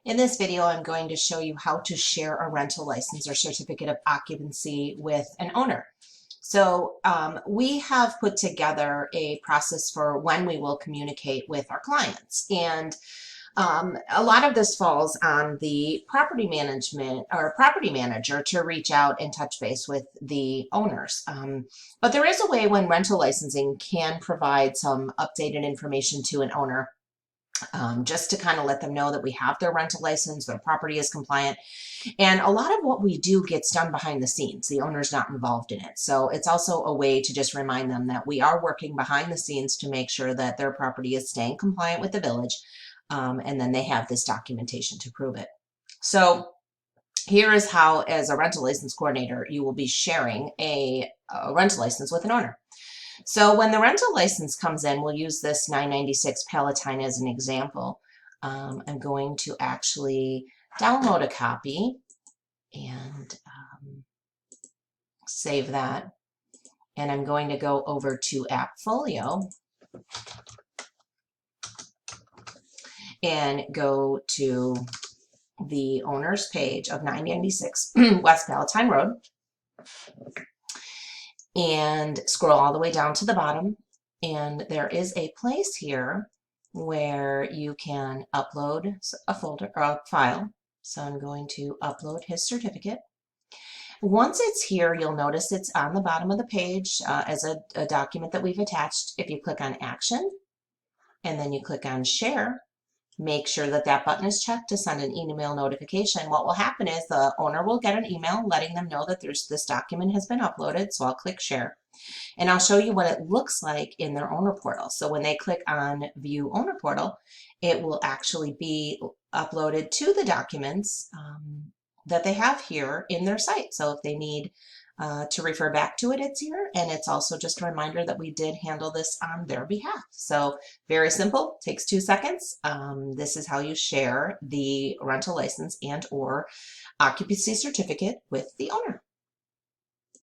In this video, I'm going to show you how to share a rental license or certificate of occupancy with an owner. So we have put together a process for when we will communicate with our clients. And a lot of this falls on the property management or property manager to reach out and touch base with the owners. But there is a way when rental licensing can provide some updated information to an owner, just to kind of let them know that we have their rental license, their property is compliant. And a lot of what we do gets done behind the scenes. The owner's not involved in it. So it's also a way to just remind them that we are working behind the scenes to make sure that their property is staying compliant with the village. And then they have this documentation to prove it. So here is how, as a rental license coordinator, you will be sharing a rental license with an owner. So when the rental license comes in, we'll use this 996 Palatine as an example. I'm going to actually download a copy and save that. And I'm going to go over to AppFolio and go to the owner's page of 996 West Palatine Road and scroll all the way down to the bottom. And there is a place here where you can upload a folder or a file. So I'm going to upload his certificate. Once it's here, you'll notice it's on the bottom of the page as a document that we've attached. If you click on Action and then you click on Share, make sure that that button is checked to send an email notification. What will happen is the owner will get an email letting them know that this document has been uploaded. So I'll click Share. And I'll show you what it looks like in their owner portal. So when they click on View Owner Portal, it will actually be uploaded to the documents that they have here in their site. So if they need to refer back to it, it's here. And it's also just a reminder that we did handle this on their behalf. So very simple, takes 2 seconds. This is how you share the rental license and or occupancy certificate with the owner.